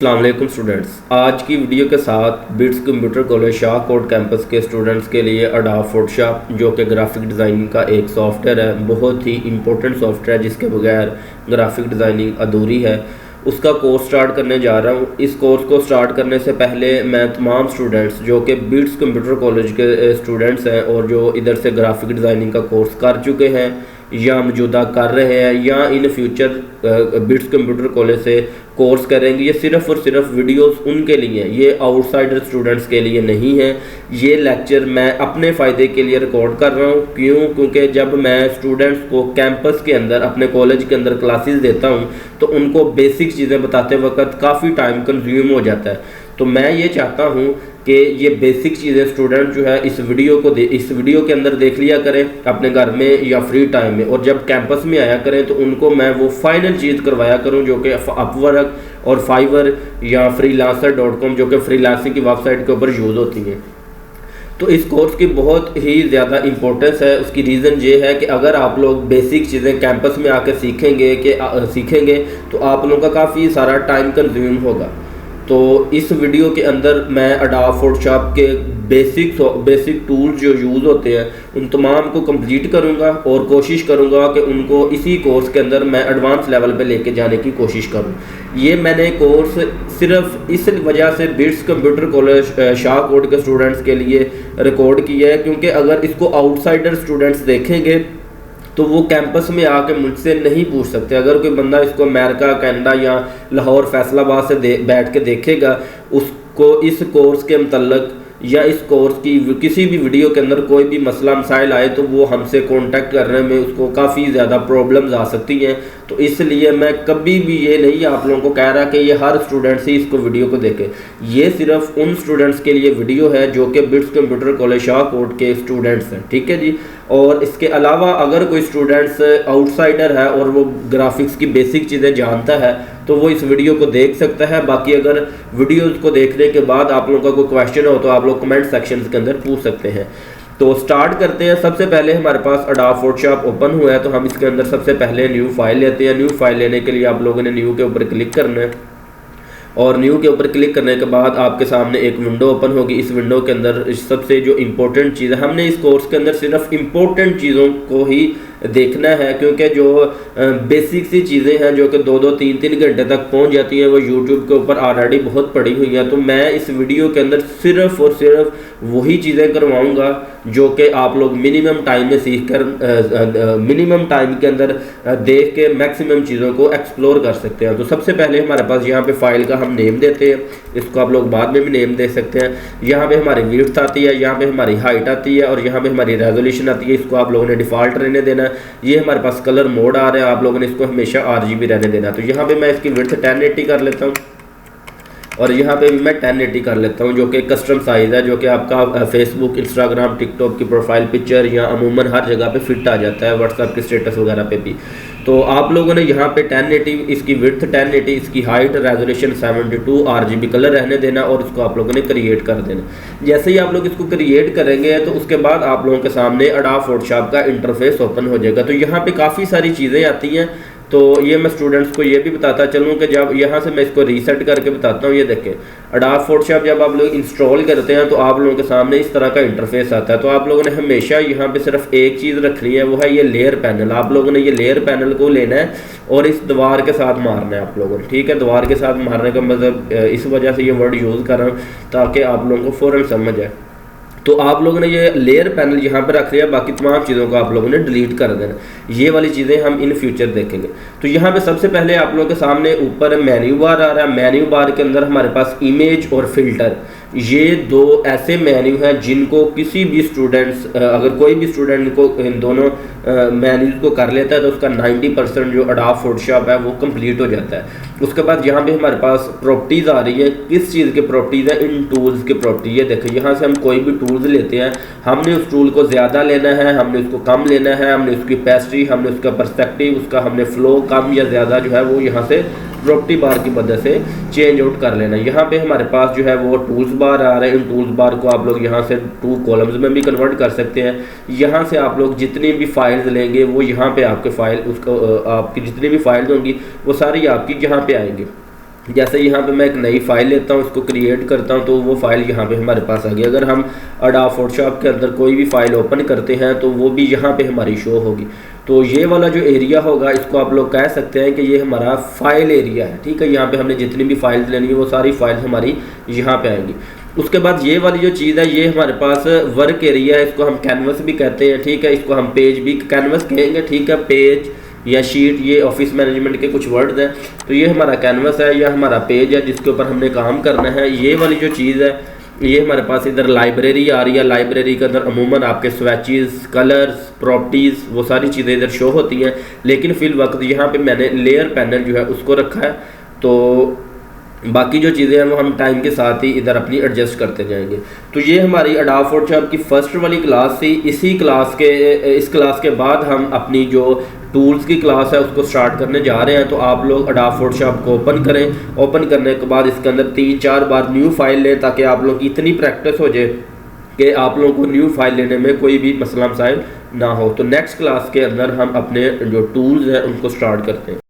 अस्सलाम वालेकुम स्टूडेंट्स, आज की वीडियो के साथ bits computer college Shahkot campus के स्टूडेंट्स के लिए अडोब फोटोशॉप जो कि ग्राफिक डिज़ाइनिंग का एक सॉफ्टवेयर है, बहुत ही इंपॉर्टेंट सॉफ्टवेयर है जिसके बगैर ग्राफिक डिज़ाइनिंग अधूरी है, उसका कोर्स स्टार्ट करने जा रहा हूँ। इस कोर्स को स्टार्ट करने से पहले मैं तमाम स्टूडेंट्स जो कि बिट्स कंप्यूटर कॉलेज के स्टूडेंट्स हैं और जो इधर से ग्राफिक डिज़ाइनिंग का कोर्स कर चुके हैं या मौजूदा कर रहे हैं या in future bits computer college से कोर्स करेंगे, ये सिर्फ़ और सिर्फ वीडियोस उनके लिए हैं, ये आउटसाइडर स्टूडेंट्स के लिए नहीं है। ये लेक्चर मैं अपने फ़ायदे के लिए रिकॉर्ड कर रहा हूँ। क्योंकि जब मैं स्टूडेंट्स को कैंपस के अंदर अपने कॉलेज के अंदर क्लासेस देता हूँ तो उनको बेसिक चीज़ें बताते वक्त काफ़ी टाइम कंज्यूम हो जाता है। तो मैं ये चाहता हूँ कि ये बेसिक चीज़ें स्टूडेंट जो है इस वीडियो के अंदर देख लिया करें अपने घर में या फ्री टाइम में, और जब कैंपस में आया करें तो उनको मैं वो फाइनल चीज़ करवाया करूं जो कि अपवर्क और फाइवर या freelancer.com जो कि फ्रीलांसिंग की वेबसाइट के ऊपर यूज़ होती हैं। तो इस कोर्स की बहुत ही ज़्यादा इम्पोर्टेंस है। उसकी रीज़न ये है कि अगर आप लोग बेसिक चीज़ें कैंपस में आकर सीखेंगे तो आप लोगों का काफ़ी सारा टाइम कंज्यूम होगा। तो इस वीडियो के अंदर मैं अडोब फोटोशॉप के बेसिक टूल्स जो यूज़ होते हैं उन तमाम को कंप्लीट करूंगा और कोशिश करूंगा कि उनको इसी कोर्स के अंदर मैं एडवांस लेवल पे लेके जाने की कोशिश करूं। ये मैंने कोर्स सिर्फ इस वजह से बिट्स कंप्यूटर कॉलेज शाहकोट के स्टूडेंट्स के लिए रिकॉर्ड किया है क्योंकि अगर इसको आउटसाइडर स्टूडेंट्स देखेंगे तो वो कैंपस में आके मुझसे नहीं पूछ सकते। अगर कोई बंदा इसको अमेरिका, कनाडा या लाहौर, फैसलाबाद से बैठ के देखेगा, उसको इस कोर्स के मतलब या इस कोर्स की किसी भी वीडियो के अंदर कोई भी मसला मसाइल आए तो वो हमसे कांटेक्ट करने में उसको काफ़ी ज़्यादा प्रॉब्लम्स आ सकती हैं। तो इसलिए मैं कभी भी ये नहीं आप लोगों को कह रहा कि ये हर स्टूडेंट्स ही इसको वीडियो को देखे। ये सिर्फ उन स्टूडेंट्स के लिए वीडियो है जो कि बिट्स कंप्यूटर कॉलेज शाहकोट के स्टूडेंट्स हैं, ठीक है जी। और इसके अलावा अगर कोई स्टूडेंट्स आउटसाइडर है और वो ग्राफिक्स की बेसिक चीज़ें जानता है तो वो इस वीडियो को देख सकता है। बाकी अगर वीडियोस को देखने के बाद आप लोगों का कोई क्वेश्चन हो तो आप लोग कमेंट सेक्शन के अंदर पूछ सकते हैं। तो स्टार्ट करते हैं। सबसे पहले हमारे पास अडोब फोटोशॉप ओपन हुआ है तो हम इसके अंदर सबसे पहले न्यू फाइल लेते हैं। न्यू फाइल लेने के लिए आप लोगों ने न्यू के ऊपर क्लिक करना है और न्यू के ऊपर क्लिक करने के बाद आपके सामने एक विंडो ओपन होगी। इस विंडो के अंदर सबसे जो इम्पोर्टेंट चीज़ है, हमने इस कोर्स के अंदर सिर्फ इम्पोर्टेंट चीज़ों को ही देखना है क्योंकि जो बेसिक सी चीज़ें हैं जो कि 2-2, 3-3 घंटे तक पहुंच जाती हैं वो यूट्यूब के ऊपर ऑलरेडी बहुत पड़ी हुई हैं। तो मैं इस वीडियो के अंदर सिर्फ और सिर्फ वही चीज़ें करवाऊंगा जो कि आप लोग मिनिमम टाइम में सीख कर मिनिमम टाइम के अंदर देख के मैक्सिमम चीज़ों को एक्सप्लोर कर सकते हैं। तो सबसे पहले हमारे पास यहाँ पे फाइल का हम नेम देते हैं, इसको आप लोग बाद में भी नेम दे सकते हैं। यहाँ पे हमारी विड्थ आती है, यहाँ पे हमारी हाइट आती है और यहाँ पे हमारी रेजोल्यूशन आती है। इसको आप लोगों ने डिफ़ॉल्ट रहने देना। ये हमारे पास कलर मोड आ रहा है, आप लोगों ने इसको हमेशा RGB रहने देना। तो यहाँ पे मैं इसकी विड्थ 1080 कर लेता हूँ और यहाँ पे भी मैं 1080 कर लेता हूँ जो कि कस्टम साइज़ है, जो कि आपका फेसबुक, इंस्टाग्राम, टिकटॉक की प्रोफाइल पिक्चर या अमूमन हर जगह पे फिट आ जाता है, व्हाट्सएप के स्टेटस वगैरह पे भी। तो आप लोगों ने यहाँ पे 1080 इसकी विड्थ 1080, इसकी हाइट रेजोल्यूशन 72, RGB कलर रहने देना और इसको आप लोगों ने क्रिएट कर देना। जैसे ही आप लोग इसको क्रिएट करेंगे तो उसके बाद आप लोगों के सामने अडोब फोटोशॉप का इंटरफेस ओपन हो जाएगा। तो यहाँ पे काफ़ी सारी चीज़ें आती हैं। तो ये मैं स्टूडेंट्स को ये भी बताता चलूँ कि जब यहाँ से मैं इसको रीसेट करके बताता हूँ। ये देखें, अडोब फोटोशॉप जब आप लोग इंस्टॉल करते हैं तो आप लोगों के सामने इस तरह का इंटरफेस आता है। तो आप लोगों ने हमेशा यहाँ पे सिर्फ एक चीज़ रखनी है, वो है ये लेयर पैनल। आप लोगों ने ये लेयर पैनल को लेना है और इस दीवार के साथ मारना है आप लोगों ने, ठीक है। दीवार के साथ मारने का मतलब इस वजह से ये वर्ड यूज़ कर रहा हूँ ताकि आप लोगों को फ़ौरन समझ आए। तो आप लोगों ने ये लेयर पैनल यहाँ पर रख लिया, बाकी तमाम चीज़ों को आप लोगों ने डिलीट कर देना। ये वाली चीज़ें हम इन फ्यूचर देखेंगे। तो यहाँ पे सबसे पहले आप लोगों के सामने ऊपर मेन्यू बार आ रहा है। मेन्यू बार के अंदर हमारे पास इमेज और फिल्टर, ये दो ऐसे मेन्यू हैं जिनको किसी भी स्टूडेंट्स अगर कोई भी स्टूडेंट को इन दोनों मेन्यूज को कर लेता है तो उसका 90% जो अडोब फोटोशॉप है वो कंप्लीट हो जाता है। उसके बाद यहाँ पे हमारे पास प्रॉपर्टीज़ आ रही है। किस चीज़ की प्रॉपर्टीज़ है? इन टूल्स की प्रॉपर्टी। ये देखें, यहाँ से हम कोई भी टूल्स लेते हैं, हमने उस टूल को ज़्यादा लेना है, हमने उसको कम लेना है, हमने उसकी पेस्ट्री, हमने उसका पर्सपेक्टिव, उसका हमने फ्लो कम या ज़्यादा जो है वो यहाँ से प्रॉपर्टी बार की मदद से चेंज आउट कर लेना। यहाँ पे हमारे पास जो है वो टूल्स बार आ रहे हैं। इन टूल्स बार को आप लोग यहाँ से 2 कॉलम्स में भी कन्वर्ट कर सकते हैं। यहाँ से आप लोग जितनी भी फाइल्स लेंगे वो यहाँ पे आपके फाइल आपकी जितनी भी फाइल्स होंगी वो सारी आपकी यहाँ पे आएंगी। जैसे यहाँ पे मैं एक नई फाइल लेता हूँ, इसको क्रिएट करता हूँ, तो वो फाइल यहाँ पे हमारे पास आ गई। अगर हम अडोब फोटोशॉप के अंदर कोई भी फाइल ओपन करते हैं तो वो भी यहाँ पे हमारी शो होगी। तो ये वाला जो एरिया होगा इसको आप लोग कह सकते हैं कि ये हमारा फाइल एरिया है, ठीक है। यहाँ पे हमने जितनी भी फाइल्स लेनी है वो सारी फाइल हमारी यहाँ पे आएंगी। उसके बाद ये वाली जो चीज़ है ये हमारे पास वर्क एरिया है, इसको हम कैनवस भी कहते हैं, ठीक है। इसको हम पेज भी कैनवस कहेंगे, ठीक है। पेज या शीट ये ऑफिस मैनेजमेंट के कुछ वर्ड्स हैं। तो ये हमारा कैनवस है, यह हमारा पेज है जिसके ऊपर हमने काम करना है। ये वाली जो चीज़ है ये हमारे पास इधर लाइब्रेरी आ रही है। लाइब्रेरी के अंदर अमूमन आपके स्वेचेस, कलर्स, प्रॉपर्टीज़ वो सारी चीज़ें इधर शो होती हैं, लेकिन फिल वक्त यहाँ पे मैंने लेयर पैनल जो है उसको रखा है। तो बाकी जो चीज़ें हैं वो हम टाइम के साथ ही इधर अपनी एडजस्ट करते जाएंगे। तो ये हमारी अडोब फोटोशॉप की फर्स्ट वाली क्लास थी। इस क्लास के बाद हम अपनी जो टूल्स की क्लास है उसको स्टार्ट करने जा रहे हैं। तो आप लोग अडोब फोटोशॉप को ओपन करें। ओपन करने के बाद इसके अंदर 3-4 बार न्यू फाइल लें ताकि आप लोग की इतनी प्रैक्टिस हो जाए कि आप लोगों को न्यू फाइल लेने में कोई भी मसला मसाइल ना हो। तो नेक्स्ट क्लास के अंदर हम अपने जो टूल्स हैं उनको स्टार्ट करते हैं।